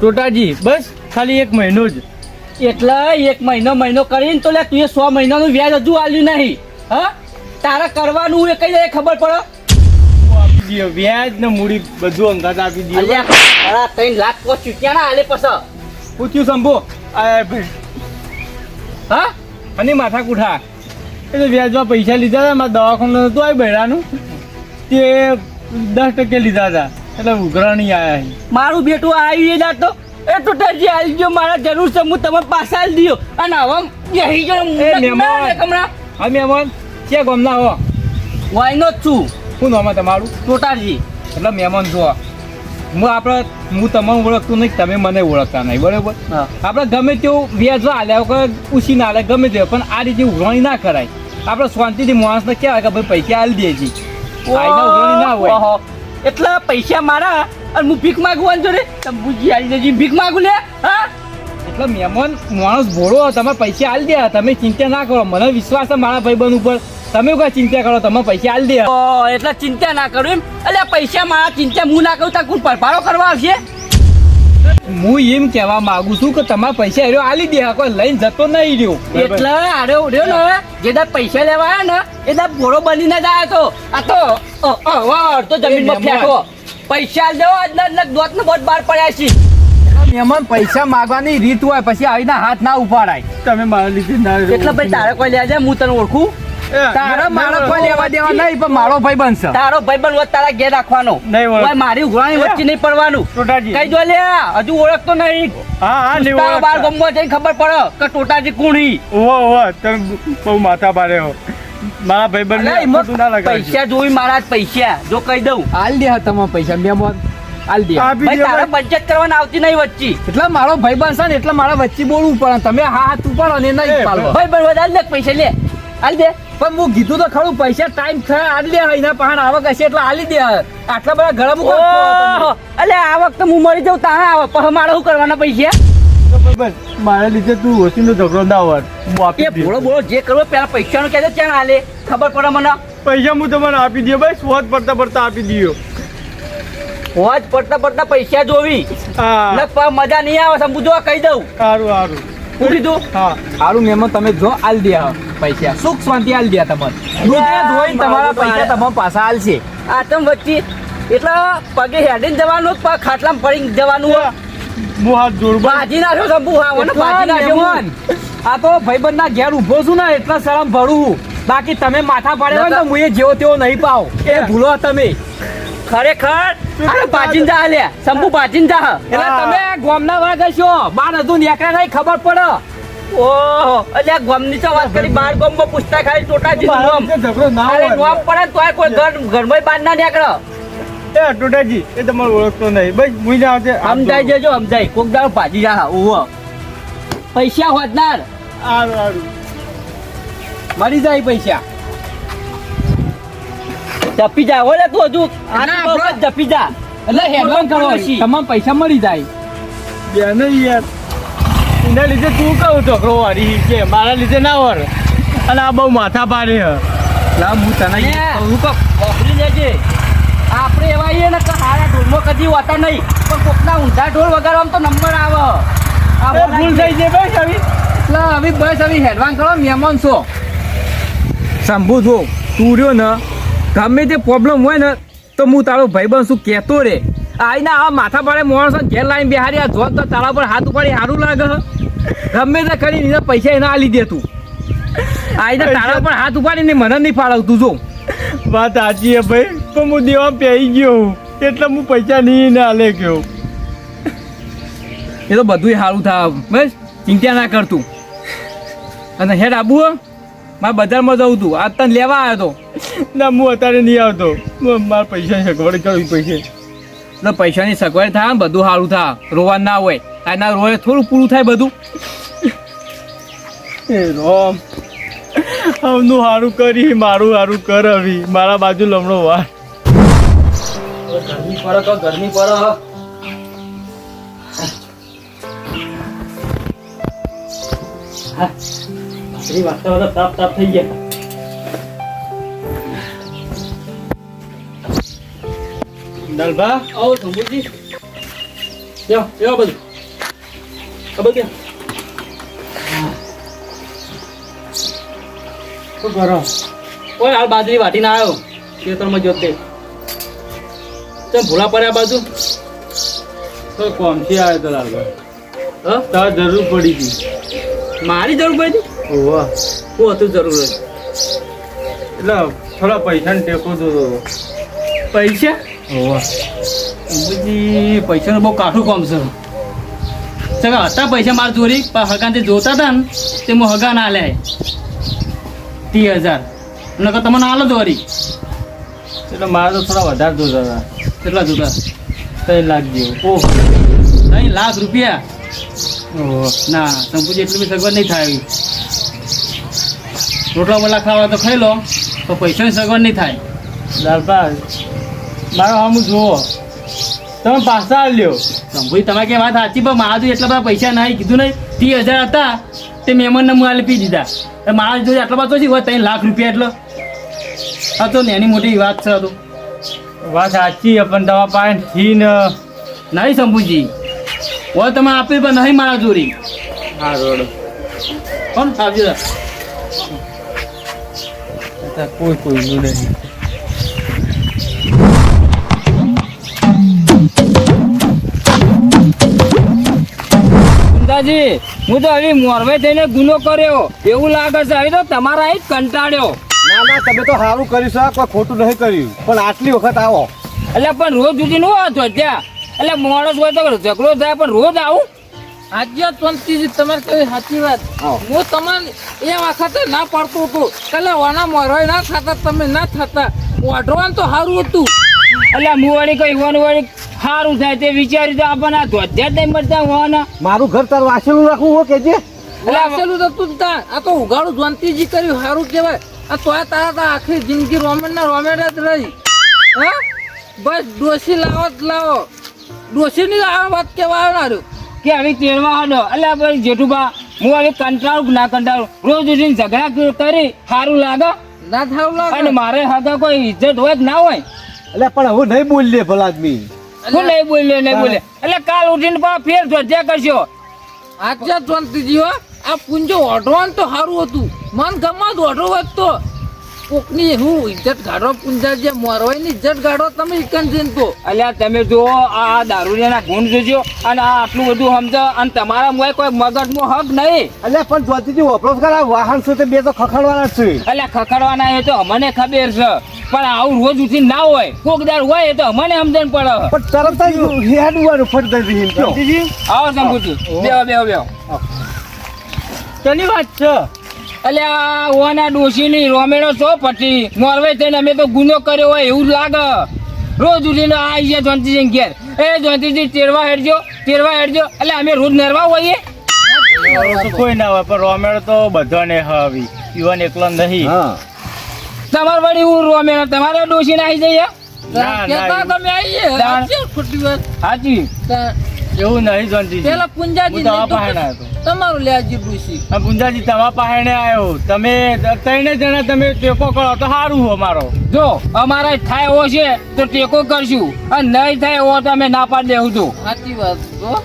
ટોટાજી બસ ખાલી 1 મહિનો જ. એટલે 1 મહિનો કરીને તો લે તું 100 મહિનાનું વ્યાજ હજુ આલ્યું નહીં. હા તારે કરવાનું એ કઈ ખબર પડે. આપી દો વ્યાજ ને મૂડી બધું અંગાત આપી દો. અલ્યા 3 લાખ પહોંચ્યું ક્યાં ના હાલે પછી પૂછ્યું સંભો આ ભાઈ હા અને માથા કુઠા એટલે વ્યાજમાં પૈસા લીધા હતા મારા દવાખાનું નતું આવી બૈરાનું તે 10% લીધા હતા એટલે ઉઘરા નહીં આવ્યા. મારું બેટું આવી જાય તો એ ટોટાજી આવી ગયો મારા જરૂર છે હું તમે પાછા આલી દો અને હવે યહી જો કમરા હા મહેમાન છે ગમના હો વાયનો જ છું. શું નામ તમારું? ટોટાજી. એટલે મહેમાન છો હું તમને ઓળખતું નહીં તમે મને ઓળખતા નહીં બરોબર. આપણે ગમે તેવું વ્યાજ હાલ્યા વગર પૂછી ના હાલે ગમે તે પણ આ રીતે ઉઘરાણી ના કરાય. આપણે શાંતિથી માણસને કહેવાય કે ભાઈ પૈસા આલી દેજી ઉઘરાણી ના હોય. એટલે પૈસા મારા અને હું ભીખ માગવાનું છો રે તમે બુજી આવી જજી ભીખ માગું લે. હા એટલે મહેમાન માણસ ભોળો તમે પૈસા આલી દે તમે ચિંતા ના કરો મને વિશ્વાસ છે મારા ભાઈબંધ ઉપર તમે કોઈ ચિંતા કરો તમે પૈસા આલી દે. એટલે ચિંતા ના કરું એમ એટલે પૈસા મારા ચિંતા હું ના કરું તો કોણ પરફારો કરવા આવશે. હું એમ કહેવા માંગુ છું કે તમારા પૈસા એરો આલી દે કોઈ લઈને જતો નહીં રહ્યો. એટલે આડે ઉડ્યો ને જે દા પૈસા લેવા આવ્યા ને એ દા ભોળો બનીને જ આવ્યો તો આ તો જમીનમાં ફેંકો પૈસા દેવો એટલે દોત ને બોટ બહાર પડ્યા છે. મહેમાન પૈસા માંગવાની રીત હોય પછી આવીને હાથ ના ઉપાડાય. તમે મારા લીધે ના એટલે ભાઈ તારે કોઈ લેજે હું તને ઓળખું. તારા મારો કોઈ લેવા દેવા નહીં પણ મારો ભાઈ બનશે. તારો ભાઈ બન તારા ઘેર રાખવાનો મારી ઉઘરાણી વચ્ચે નહીં પડવાનું. કઈ દો લે હજુ ઓળખતો નહીં. હા બાર ગમવા જઈને ખબર પડે કે ટોટાજી કુણી. તમે બહુ માથા પાડે હો મારા ભાઈ બન પૈસા જોઈ મારા પૈસા જો કહી દઉં આલ દે તમે પૈસા મહેમાન આલ દે. તારા પંચાયત કરવાની આવતી નહીં વચ્ચે એટલે મારો ભાઈ બન છે ને એટલે મારા વચ્ચે બોલવું પડે તમે હાથ ઉપાડો ને નહીં પાડો. ભાઈ બન વધારે લે પૈસા લે આલ દે. પણ હું કીધું તો ખરું પૈસા ટાઈમ થયા આલી દે એના પહાણ આવક હશે એટલે આલી દે. આટલા બધા ઘણા મૂકો એટલે આ વખતે હું મરી જાઉં ત્યાં આવે પછી મારે શું કરવાના પૈસા? મારા લીધે તું ઓછીનો ઝઘડો ના હોય. બોલો બોલો જે કરવો પેલા પૈસા નું કહેજો ક્યાં હાલે ખબર પડે મને. પૈસા હું તમને આપી દે ભાઈ સ્વાદ પડતા પડતા આપી દયો. હોજ પડતા પૈસા જોવી મજા નહીં આવે સમજો કહી દઉં. સારું સારું પૂરી દઉં. હા સારું મહેમાન તમે જો આલ દે પૈસા સુખ શાંતિ આલ દે તમારે તમારા પૈસા તમારા પાછા આલશે. આતમ વચ્ચે એટલે પગે હેડીને જવાનું પગ ખાટલામાં પડીને જવાનું. હું હાથ જોડ બાજી નાખ્યો શંભુ બાજી નાખ્યો. આ તો ભાઈબંધ ના ઘેર ઉભો છું ને એટલા શરમ ભરું બાકી તમે માથા પાડે હોય તો હું એ જેવો તેવો નહીં પાવ એ ભૂલો તમે ખરેખર બાજીને જા લે શંભુ બાજીને જા. એટલે તમે ગામના વાગ હશો બાર હજુ નીકળ્યા નહીં ખબર પડે. ઓહો એટલે ગમની તો વાત કરી બાર ગમમાં પૂછતા ખાલી ટોટાજી ઝઘડો ના હોય નોમ પડે તોય કોઈ ઘરમાં બહાર ના નીકળે. એ ટોટાજી એ તમારે ઓળખતો નહીં ભાઈ હું જ આવશે સમજાઈ જજો સમજાય કોક દાળ ભાજી જા. ઓહો પૈસા હોદનાર સારું સારું મળી જાય પૈસા જપી જા ઓલે તું હજુ જપી જા એટલે હેડવાન કરો તમામ પૈસા મળી જાય. બેન યાર એના લીધે તું કહું છોકરો વાળી કે મારા લીધે ના વર અને આ બહુ માથા પાડે હું તને વાપરી લેજે. આપણે એવા છીએ ને કે હારા ઢોલમાં કદી હોતા નહીં પણ કોકના ઊંધા ઢોલ વગાડવામાં તો નંબર આવે. ભૂલ થઈ જાય ભાઈ હવે એટલે હવે બસ હવે હેડવાન કરો મહેમાન છો શંભુ છો તું રહ્યો ને ગમે તે પ્રોબ્લેમ હોય ને તો હું તારો ભાઈબંધ શું કહેતો રે આઈને આ માથા પાડે માણસો ઘેર લાઈને બેહારી આ જોત તો તારા પર હાથ ઉપાડી સારું લાગે ગમે તે કરી એના પૈસા એના આલી દે તું આઈને તારા પર હાથ ઉપાડીને મને નહીં ફાળવતું જો. વાત સાચી હે ભાઈ પણ હું દેવા પહેરી ગયો એટલે હું પૈસા નહીં ના લે ગયો. એ તો બધું સારું થાય બસ ચિંતા ના કરતું. અને હેડ આબુ મારે બજારમાં જવું તું આજ તને લેવા આવ્યો હતો ના હું અત્યારે નહીં આવતો મારા પૈસાની સગવડ કરવી પૈસે એટલે પૈસાની સગવડ થાય બધું સારું થાય રોવા ના હોય આના રોય થોડું પૂરું થાય બધું. એ રોમ હમનું સારું કરી મારું સારું કર હવે મારા બાજુ લમણો વાર ગરમી પડે ગરમી પડે. તાપ તાપ થઈ ગયા. દલભા આવો શંભુજી યો બધું ખબર કે શું કરો? કોઈ હાલ બાજરી વાટીને આવ્યો ખેતરમાં જોતે તમે ભૂલા પડ્યા બાજુ તો કોમથી આવ્યો તો લાલભાઈ. હ તાર જરૂર પડી હતી. મારી જરૂર પડી હતી ઓવા શું હતું જરૂર હોય એટલે થોડા પૈસાને ટેકો દો. પૈસા ઓવા બધી પૈસાનું બહુ કાઠું કામ છે સગા હતા પૈસા માર ચોરી પણ હગાન તે જોતા હતા ને તે હું હગા ના લે 30,000 નકર તમને હાલો દોરી એટલે મારે તો થોડા વધારે જોતા હતા. કેટલા જોતા 3 લાખ જેવું. ઓહ 3 લાખ રૂપિયા ઓહો ના સંપૂજી એટલું બી સગવડ નહીં થાય એવી. રોટલા બોલા ખાવા તો ખાઈ લો તો પૈસાની સગવડ નહીં થાય લાલભાઈ મારો સામું જુઓ. તમે પાછા લ્યો. સંપૂજી તમે કે વાત સાચી પણ મારા જોડે એટલા બધા પૈસા નહીં કીધું નહીં 30,000 હતા તે મહેમાનને હું આલી પી દીધા હવે મારા જોડે આટલા બધા હોય 3 લાખ રૂપિયા એટલે હા તો ને એની મોટી વાત છે તો વાત સાચી છે, પણ તમારા પાસે થી ને નહીં સંપૂજી હોય તમે આપી પણ નહીં મારા જોડી હા રોડ કોણ આવજો કોઈનું નહીં. સુંદાજી હું તો હવે મોરવે થઈને ગુનો કર્યો એવું લાગે છે હવે તો તમારા જ કંટાળ્યો ના ના તમે તો સારું કર્યું છે કોઈ ખોટું નહીં કર્યું પણ આટલી વખત આવો એટલે પણ રોજ સુધી નું હતો ત્યાં એટલે માણસ હોય તો ઝઘડો થાય પણ રોજ આવું આજે પંતીજી તમારે કઈ સાચી વાત હું તમને એ વખતે ના પાડતો હતો એટલે વાના મોરવાય ના થતા તમે ના થતા ઓઢવાનું તો સારું હતું એટલે હું વળી કઈ વળી સારું થાય તે વિચારી તો આપણને આ ધોધ્યા જ નહીં મળતા હોવાના મારું ઘર તાર વાસેલું રાખવું હો કે જે વાસેલું હતું ને ત્યાં આ તો ઉગાડું જંતીજી કર્યું સારું કહેવાય આ તોય તારા તો આખી જિંદગી રોમેન ના રોમેન જ રહી હા બસ ડોસી લાવો જ લાવો ડોસીની આ વાત કહેવાય ના રહ્યું કે હવે તેડવા હાલો એટલે ભાઈ જેઠુબા હું હવે કંટાળું કે ના કંટાળું રોજ ઉઠીને ઝઘડા કરી સારું લાગે ના થાવું અને લાગે મારે હાથા કોઈ ઇજ્જત હોય કે ના હોય એટલે પણ હું નહીં બોલીએ ભલા આદમી હું નહીં બોલે એટલે કાલ ઉઠીને પાછા ફેર ધોધ્યા કરશો આજે જંતીજી હો આ પૂંજો ઓઢવાનું તો સારું હતું મન ગમત ઓઢો હોત તો કોકની હું ઇજ્જત ગાઢો પૂંજા જે મોરવાઈની ઇજ્જત ગાઢો તમે ઇકન જઈને તો અલ્યા તમે જુઓ આ દારૂડિયાના ગુણ જોજો અને આ આટલું બધું સમજો અને તમારા મોય કોઈ મગજમાં હક નહીં એટલે પણ જ્યોતિજી વપરાશ કરા વાહન છે તે બે તો ખખડવાના જ છે એટલે ખખડવાના એ તો અમને ખબર છે પણ આવું રોજ ઉઠી ના હોય કોકદાર હોય એ તો અમને સમજણ પડે પણ તરત જ હેડવાનું ફટ દઈ દીધી આવો સંપૂર્ણ બેહો તેની વાત છે. અલ્યા ઓના ડોશીની રોમેડો છો પટી મોરવે થઈને અમે તો ગુનો કર્યો હોય એવું લાગે રોજ ઉઠીને આવી ગયા જોંતીજી ઘેર એ જોંતીજી તેરવા હેડજો એટલે અમે રોજ નરવા હોઈએ તો કોઈ ના હોય પણ રોમેડો તો બધાને આવી ઈવન એકલો નહીં. હા તમારે વળી હું રોમેડો તમારે ડોશીને આવી જઈએ ના, કેતા ના, તમે આવીએ દાણ. સાચી ખોટી વાત હાજી એવું નહીં જોનજી. પેલા પુંજાજી હું તમારા પાસે ના હતો. તમારું લેજી ડૂસી આ પુંજાજી તમારા પાસે આવ્યો તમે 3 જણા તમે ટેકો કરો તો સારું હો મારો. જો અમારે થાય એવો છે તો ટેકો કરશું અને નહીં થાય એવો તો અમે ના પાડી દેવું છું સાચી વાત જો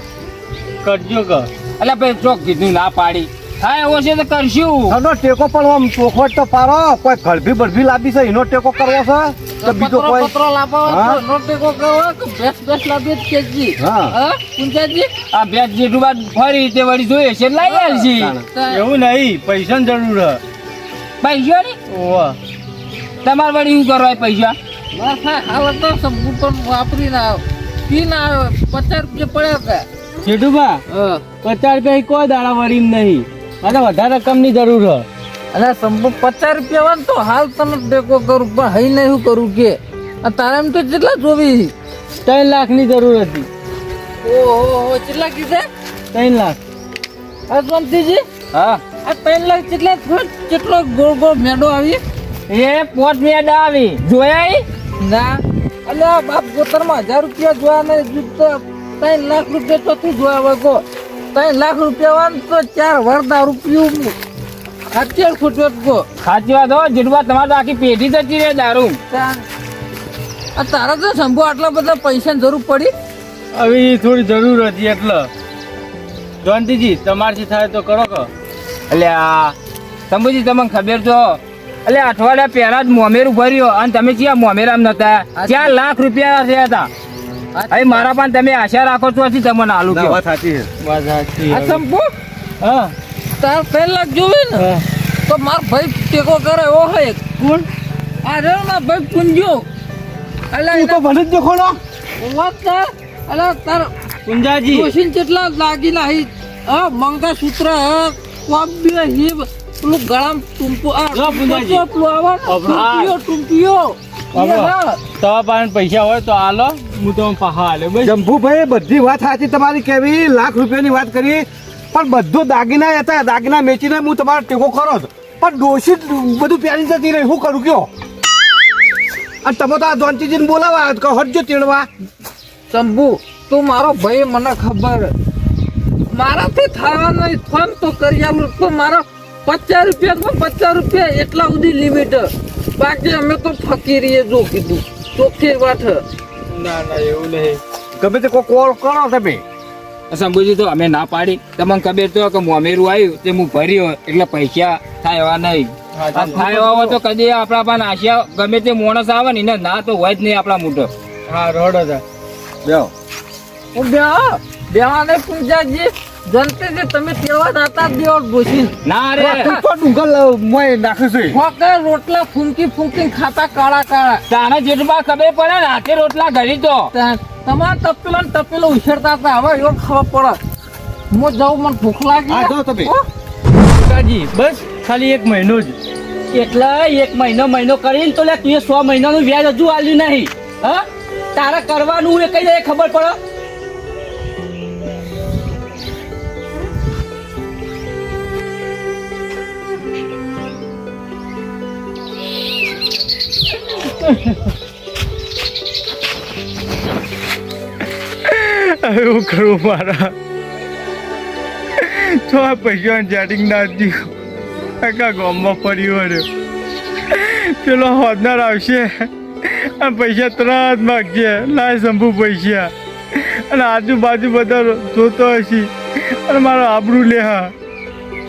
કરજો કે એટલે ભાઈ ચોક કીધું ના પાડી થાય એવો છે તો કરશું એનો ટેકો પણ આમ ચોખવટ તો પારો કોઈ ગળભી બળભી લાવી છે એનો ટેકો કરવો છે તો બીજો પત્રો કોઈ પત્રો લાવવા હા? હોય તો નોટેકો કરવા કે બેસ લાવીએ જ કેજી હા. હા પુંજાજી આ ભેજ જેટલું બાદ ફરી તે વળી જોઈએ છે લઈ આવશી એવું નહીં પૈસાની જરૂર હે. પૈસા ની ઓવા તમારે વળી શું કરવા પૈસા બસ હા હાલ તો સંપૂર્ણ વાપરી ના આવ્યો પી ના આવ્યો 50 રૂપિયા પડ્યા હતા જેઠુભા હા 50 રૂપિયા કોઈ દાડા વળી નહીં અને વધારે રકમની જરૂર હે. અને સંપૂર્ણ 50 રૂપિયા હોય ને તો હાલ તમે ટેકો કરું પણ હઈ નહીં શું કરું કે આ તારે એમ તો કેટલા જોવી 3 લાખની જરૂર હતી. ઓહો કેટલા કીધા 3 લાખ. આ જંતીજી હા આ 3 લાખ કેટલા થયો? કેટલો ગોળ ગોળ મેડો આવી એ પોત મેડ આવી જોયા ઈ? ના અલ્યા બાપ ગોતરમાં 1000 રૂપિયા જોવા ને તો 3 લાખ રૂપિયા તો તું જોવા હોય કો 3 લાખ રૂપિયા હોય ને તો 4 વર્ષ રૂપિયું અત્યારે ખોટો કો સાચી વાત હો જેટલું તમારે તો આખી પેઢી જતી રહે દારૂ આ તારા તો શંભુ આટલા બધા પૈસાની જરૂર પડી હવે થોડી જરૂર હતી એટલે જોનતીજી તમારથી થાય તો કરો કે એટલે આ શંભુજી તમને ખબર છો એટલે અઠવાડિયા પહેલા જ મોમેરું ભર્યો અને તમે ક્યાં મોમેરામ નતા 4 લાખ રૂપિયા થયા હતા. હવે મારા પણ તમે આશા રાખો છો હજી તમને આલુ ના, કયો વાત સાચી છે. વાત સાચી. આ શંભુ હા તાર 3 લાખ જોવે ને તો માર ભાઈ ટેકો કરે એવો હોય કોણ આ રે ના ભાઈ પુંજો અલા તું તો ભલે જ દેખોડો. વાત તાર અલા તાર પુંજાજી ડોશીને કેટલા લાગીલા હી મંગળસૂત્ર કોબી હી પેલું ગળામ ટુંપો જો પુંજાજી. ટુંપિયો ટુંપિયો તમારા પાસે પૈસા હોય તો આલો હું તમને પાહા આલે બસ. જંભુભાઈ બધી વાત સાચી તમારી કેવી લાખ રૂપિયાની વાત કરી પણ બધું દાગીના હતા દાગીના વેચીને હું તમારો ટેકો કરો જ. પણ ડોશી બધું પ્યારી જતી રહી શું કરું કયો અને તમે તો આ જોનતીજીને બોલાવા કહો હટજો તેડવા. શંભુ તું મારો ભાઈ મને ખબર મારાથી થવા નહીં ફોન તો કરી આલું તો મારા 50 રૂપિયા એટલા સુધી લિમિટ બાકી અમે તો ફકીરીએ જો કીધું ચોખ્ખી વાત ના ના એવું નહીં. ગમે તે કોઈ કોલ કરો તમે. શંભુજી તો અમે ના પાડી તમને ખબર તો કે મોમેરું આવ્યું તે હું ભર્યો એટલે પૈસા થાય એવા નહીં. આ થાય એવા હોય તો કદી આપણા પાસે આશા ગમે તે માણસ આવે ને એને ના તો હોય જ નહીં આપણા મોટો. હા રોડ હતા જાઓ. હું બેવાને પૂજાજી જનતે તમે તેવા દાતા દેવ ભૂસીન ના રે તું તો ડુંગર મોય નાખે છે. ફોકે રોટલા ફૂંકી ખાતા કાળા તારા જેટલા ખબર પડે ને હાથે રોટલા ઘડી તો તમારા તપેલો ઉછેરતા હતા હવે એવો ખબર પડે હું જાઉં મને ભૂખ લાગી હા, જાઓ તમે. હો? પુંજાજી બસ ખાલી 1 મહિનો જ. એટલે 1 મહિનો કરીને તો લે તું 100 મહિનાનું વ્યાજ હજુ આલ્યું નહીં. હા તારે કરવાનું એ કઈ જાય ખબર પડે. એવું કરું મારા તો આ પૈસા ચાટિંગ ના દીધું આખા ગામમાં ફર્યું હર્યો પેલો હોદનાર આવશે આ પૈસા તરત માગશે લાય શંભુ પૈસા અને આજુબાજુ બધા જોતો હશે અને મારો આબરૂ લે હા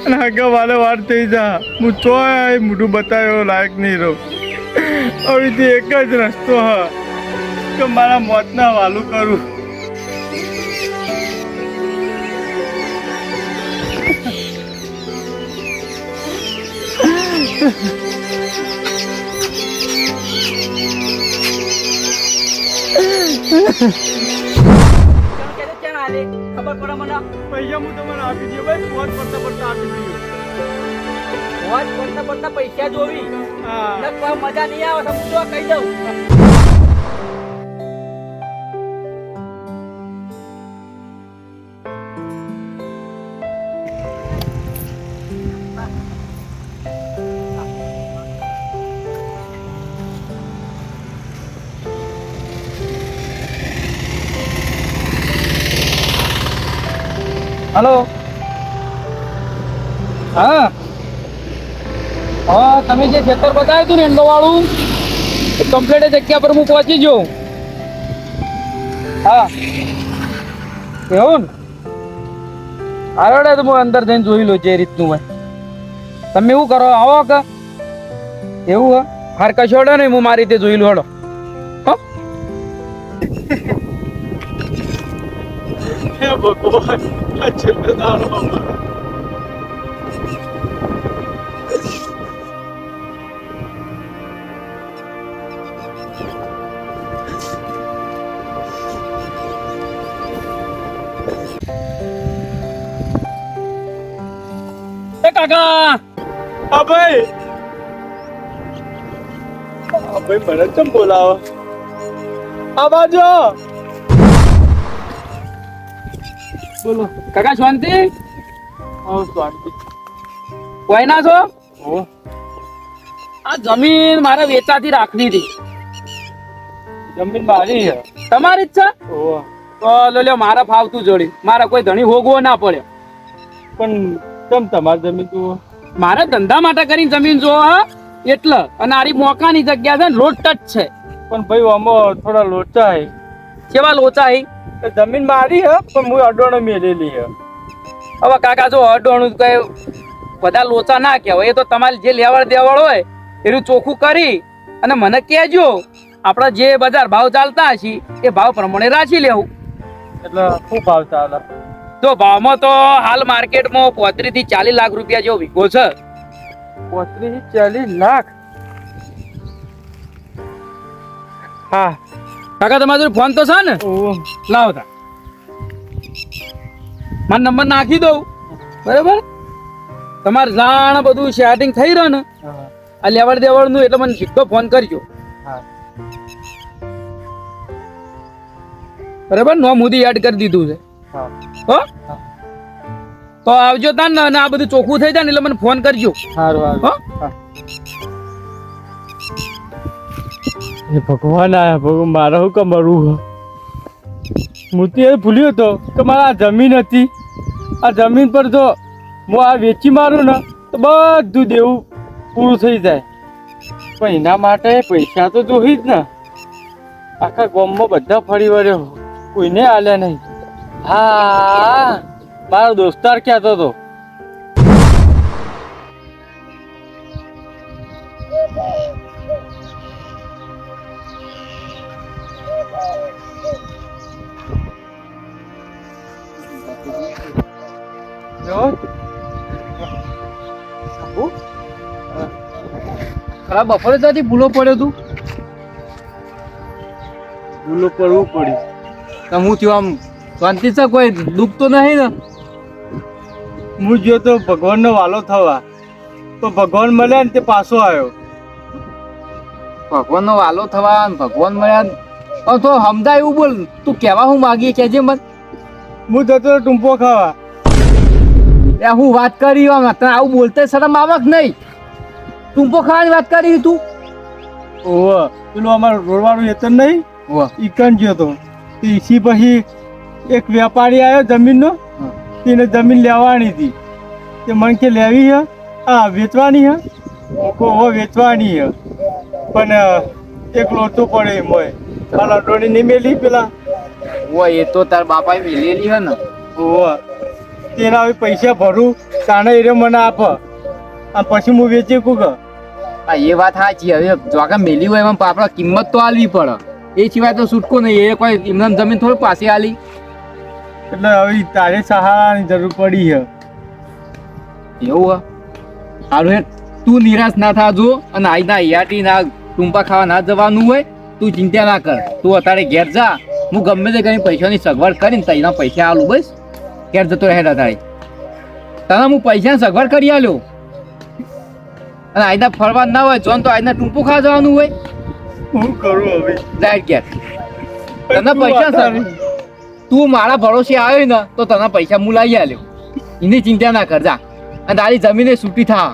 અને આગળ વાલે વાર થઈ જા હું ચોય મોઢું બતાવ્યો લાયક નહીં રહું. હવે તે એક જ રસ્તો હા કે મારા મોતના વાલું કરું. ખબર પડે મને. પૈસા હું તમને આપી દઉં ભાઈ વોચ પડતા પડતા આપી દઉં. વોચ પડતા પૈસા જોવી હા ને કોઈ મજા નહીં આવે સમજો કહી દઉં. હલો હા હા તમે જે ખેતર બતાવ્યું હતું ને એન્ડો વાળું કમ્પ્લીટ જગ્યા પર હું પહોંચી ગયો. હા એવું ને હારોડે તો હું અંદર જઈને જોઈ લઉં જે રીતનું હોય. તમે એવું કરો આવો કે એવું હે હાર કશોડો નહીં હું મારી રીતે જોઈ લઉં. હડો હે ભગવાન આ છેલ્લો એ કાકા હા ભાઈ મને કેમ બોલાવો આ બાજુ બોલો કાકા શાંતિ શાંતિ કોઈ ના છો? ઓ આ જમીન મારે વેચાતી રાખવી હતી. જમીન મારી છે તમારી જ છે? ઓ તો લો લ્યો મારે ફાવતું જોડી મારે કોઈ ધણી હોગવો ના પડે. પણ કેમ તમારી જમીન તું મારે ધંધા માટે કરીને જમીન જો હા એટલે અને આરી મોકાની જગ્યા છે ને રોડ ટચ છે. પણ ભાઈ આમાં થોડા લોચા હે કેવા લોચા હી? જમીન મારી હે પણ હું અડોણો મેલેલી હે હવે કાકા જો અડોણું કઈ બધા લોચા ના કહેવાય, એ તો તમારે જે લેવડ દેવડ હોય એનું ચોખ્ખું કરી અને મને કહેજો. આપણા જે બજાર ભાવ ચાલતા હશે એ ભાવ પ્રમાણે રાખી લેવું. એટલે શું ભાવ ચાલે? તો ભાવમાં તો હાલ માર્કેટમાં 35 થી 40 લાખ રૂપિયા જેવો વીઘો છે. 35 થી 40 લાખ? હા કાકા તમારો જોડે ફોન તો છે ને? લાવો તા મારો નંબર નાખી દઉં, બરાબર? તમારે જાણ બધું સેટિંગ થઈ રહ્યું ને આ લેવડ દેવડ નું, એટલે મને સીધો ફોન કરજો. બરાબર? નો મુદી એડ કરી દીધું છે. હો તો આવજો તાન ને, અને આ બધું ચોખ્ખું થઈ જાય ને એટલે મને ફોન કરજો. સારું હો એ ભગવાન આયા ભગવાન, મારે શું કમરવું? હું તો એ ભૂલ્યો હતો કે મારે આ જમીન હતી, આ જમીન પર જો હું આ વેચી મારું ને તો બધું દેવું પૂરું થઈ જાય. પણ એના માટે પૈસા તો જોઈ જ ને. આખા ગામમાં બધા ફરી વળ્યો, કોઈને આલ્યા નહીં. હા મારો દોસ્તાર કહેતો હતો ખરા બપોરે ત્યાંથી ભૂલો પડ્યો તું? ભૂલો પડવું પડ્યું. તો હું થયું આમ શાંતિ છે? કોઈ દુઃખ તો નહીં ને? હું ગયો તો ભગવાનનો વાલો થવા, તો ભગવાન મળ્યા ને તે પાછો આવ્યો. ભગવાનનો વાલો થવા ને ભગવાન મળ્યા તો સમજાય એવું બોલ. તું કહેવા હું માગીએ કહેજે મત. હું જતો હતો ટૂંપો ખાવા. એ હું વાત કરી તને આવું બોલતે શરમ આવે કે નહીં? ટૂંપો ખાવાની વાત કરી તું? ઓહ પેલું અમારું રોડવાળું હેતર નહીં, ઈકન ગયો તો. ઈસી પછી એક વેપારી આવ્યો જમીનનો, તેને જમીન લેવાની હતી. તે મને કે લેવી હે? હા વેચવાની હે? ઓહો વેચવાની હે, પણ એક લોટો પડે એમ હોય. મારા ડોની નહીં મેલી પેલા. એ તો તાર બાપાએ મેલેલી હે ને. ઓહ તેના હવે પૈસા ભરું તાને એ મને આપ, અને પછી હું વેચી કું કે. હા એ વાત સાચી. હવે જોકા મેલી હોય એમાં આપણે કિંમત તો આલવી પડે, એ સિવાય તો છૂટકો નહીં. એ કોઈ એમને જમીન થોડી પાછી આલી. એટલે હવે તારે સહારાની જરૂર પડી છે. એવું હે? સારું હે, તું નિરાશ ના થાજો. અને આજના યાટી ના ટૂંપા ખાવા ના જવાનું હોય તું ચિંતા ના કર. તું અત્યારે ઘેર જા, હું ગમે તે કઈ પૈસાની સગવડ કરીને તઈના પૈસા આલું. બસ ઘેર જતો રહે તારે. તને હું પૈસાની સગવડ કરી આલ્યો. અને આજના ફરવા ના હોય જોન તો આજના ટૂંપું ખાવા જવાનું હોય. શું કરું હવે? જાય ઘેર. તને પૈસા તું મારા ભરોસે આવ્યો ને તો તને પૈસા હું લાવી આલ્યો. એની ચિંતા ના કર જા. અને તારી જમીને છૂટી થા.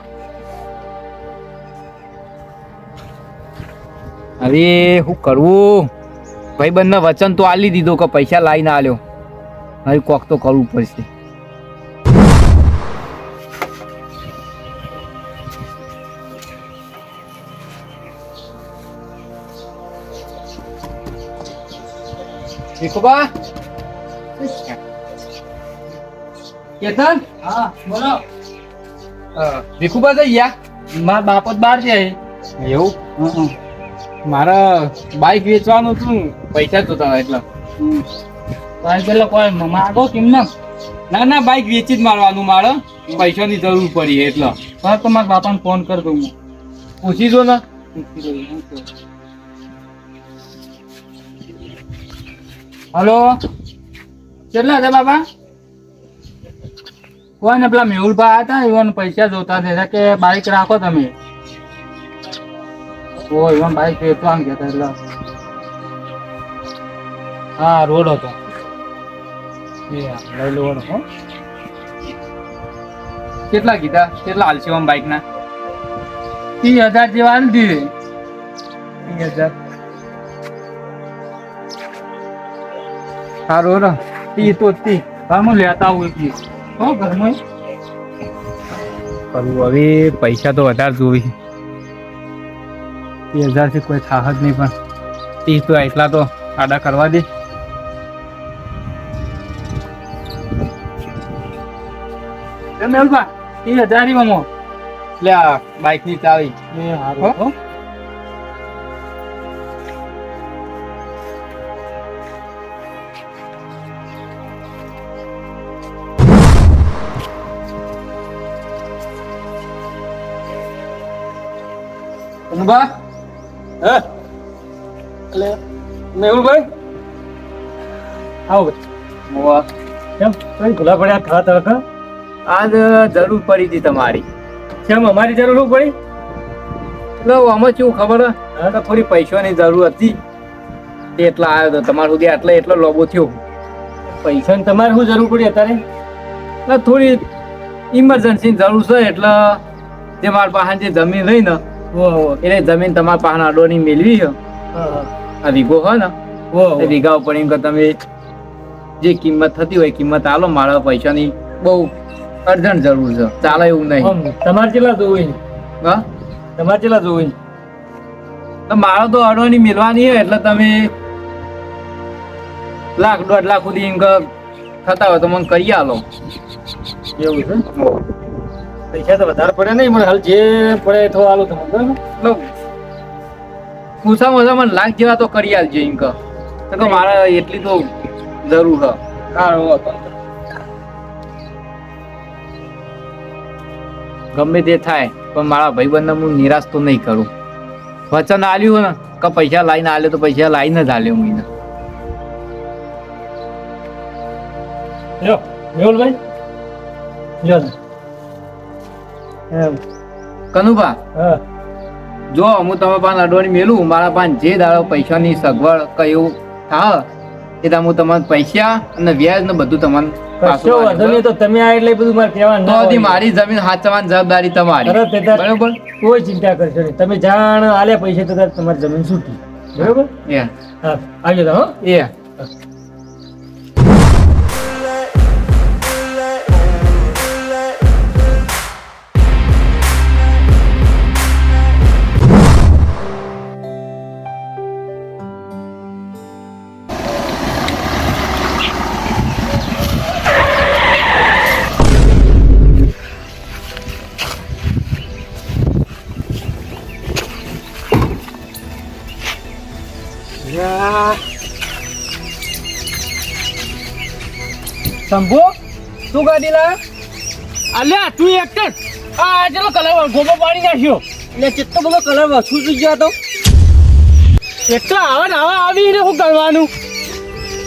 અરે શું કરવું? ભાઈબંધને વચન તો આલી દીધો કે પૈસા લાવીને આલ્યો. હવે કોક તો કરવું પડશે. ભીખુબા, કેતન? હા બોલો. ભીખુબા જઈ ગયા? મારા બાપ જ બહાર છે. એવું? મારા બાઈક વેચવાનું હતું, પૈસા જોતા એટલે. ભાઈ પેલો કોઈ માગો કેમ ના? ના બાઈક વેચી જ મારવાનું મારે, પૈસાની જરૂર પડી એટલે. હા તો મારા બાપાને ફોન કરી દઉં. પૂછી દો ને. હલો, કેટલા છે બાપા? કોઈ ને પેલા મેહુલભાઈ હતા, એવાને પૈસા જોતા હતા કે બાઈક રાખો તમે. ઓ એવા બાઈક વેચવા ગયા હતા એટલે. હા રોડ હતો. લઈ લો હો. કેટલા કીધા? કેટલા હાલશે આમ બાઈક ના? 30,000 જેવા આલી દીધી. 30,000. સારું ને? 30 તો 30. હા હું લેતા આવું એક દિવસ. હો ઘરમાં કરવું હવે પૈસા તો વધારે જોવી. 30,000 થી કોઈ થાહ જ નહીં, પણ 30 તો એટલા તો આડા કરવા દે. મેલબા 30,000 માં લે આ બાઈક ની ચાવી એ હારું હો. કનુભા હે એટલે મેહુલભાઈ આવો વાહ કેમ કઈ ભૂલા પડ્યા ખાતા હતા આજ જરૂર પડી હતી તમારી કેમ અમારી જરૂર શું પડી એટલે આમાં કેવું ખબર હે? કે થોડી પૈસાની જરૂર હતી એટલા આવ્યો તો તમારા સુધી આટલે એટલો લોબો થયો પૈસાની તમારે શું જરૂર પડી અત્યારે એટલે થોડી ઇમરજન્સી જરૂર છે એટલે જે મારા પાસે જે જમીન રહી ને એટલે જમીન તમારા પાસે અડોની મેળવી છે આ વીઘો હોય ને એ વીઘા ઉપર એમ કે તમે જે કિંમત થતી હોય કિંમત આલો મારા પૈસાની બહુ અર્જન્ટ જરૂર છે ચાલે એવું નહીં તમારે કેટલા જોવું હા તમારે કેટલા જોવું તો મારો તો અડોની મેળવાની હોય એટલે તમે 1,00,000-1.5 લાખ સુધી એમ કે થતા હોય તો મને કરી આલો એવું છે પૈસા તો વધારે પડે નહીં મને હાલ જે પડે તો આલો તમે બરાબર એટલે ઓછામાં ઓછા મને લાખ જેવા તો કરી આલજો એમ કે તો કે મારે એટલી તો જરૂર છે ગમે તે થાય પણ મારા ભાઈબંધને હું નિરાશ તો નહીં કરું વચન આલ્યું ને કે પૈસા લાવીને આલ્યો તો પૈસા લાવીને જ આલ્યો હું એને લ્યો મેહુલભાઈ લ્યો એમ કનુભા હા જો હું તમારા પાસે અડવાની મેલું મારા પાસે જે દાડો પૈસાની સગવડ કયું હા એ તો હું તમને પૈસા અને વ્યાજ ને બધું તમને કશો વાંધો નહીં તો તમે આ એટલે બધું મારે કહેવાનું ના તો હોય. મારી જમીન હાચવવાની જવાબદારી તમારી તરત એ તાર બરોબર કોઈ ચિંતા કરશો નહીં તમે જાણ આલ્યા પૈસા તો તાર તમારી જમીન છૂટી બરોબર એ હા આવી જાઓ હો એ શંભુ તું ગાડી લા અલ્યા તું એક આ ચલો કલર ગોબો પાડી નાખ્યો એટલે કેટલો બધો કલર વસૂલ થઈ ગયો હતો એટલા આવા આવીને શું કરવાનું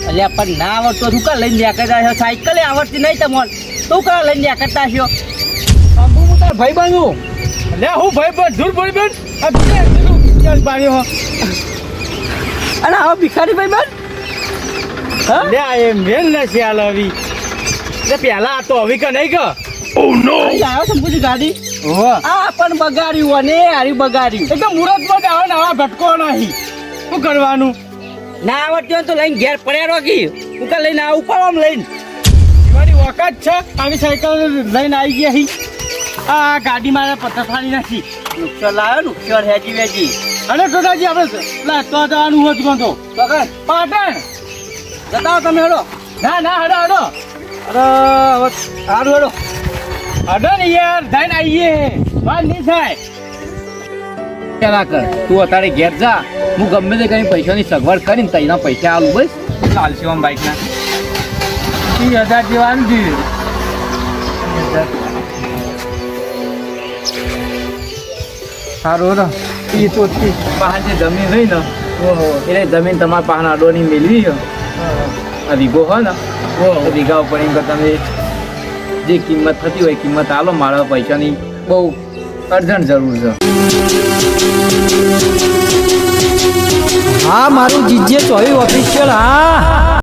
અલ્યા પણ ના આવડતો તું કા લઈને જાકરતા છો સાયકલે આવડતી નહીં તમને તું કા લઈને જાકરતા છો શંભુ હું તાર ભાઈ બાંધું અલ્યા હું ભાઈ બંધ દૂર પડી બેન આ ચાલ પાડ્યો અને આવા ભિખારી ભાઈ બન હા લે એ મેલ નથી હાલ આવી એટલે પેલા તો હવે કે નહીં કે આવ્યો શંભુજી ગાડી આ પણ બગાડ્યું અને હારી બગાડ્યું એટલે મુહૂર્તમાં જ આવા નવા ભટકો નહીં શું કરવાનું ના આવડતી હોય તો લઈને ઘેર પડ્યા રોકી તું કા લઈને આવું પાડો આમ લઈને મારી વખત છે આવી સાયકલ લઈને આવી ગયા હી આ ગાડી મારે પથ્થર ફાડી નાખી નુકસાન લાવ્યો નુકસાન હેજી વેજી અને ટોટાજી આપણે લા તો જવાનું હોત કોણ તો પાટણ જતાઓ તમે હેડો ના ના હડો હડો અરે સારું હેડો હડો ને યાર થઈને આવીએ વાત નહીં થાય પેલા કર તું અત્યારે ઘેર જા હું ગમે તે કઈ પૈસાની સગવડ કરીને તઈના પૈસા આલું બસ ચાલશે આમ બાઈક ના 30,000 જેવા આવી સારું ને એ તો પાસે જે જમીન રહી ને એટલે જમીન તમારા પાસે અડોની મેળવી છે આ વીઘો હોય ને તો વીઘા ઉપર એમ કે તમે જે કિંમત થતી હોય કિંમત આલો મારા પૈસાની બહુ અર્જન્ટ જરૂર છે હા મારું જીજે ચોવી ઓફિશિયલ હા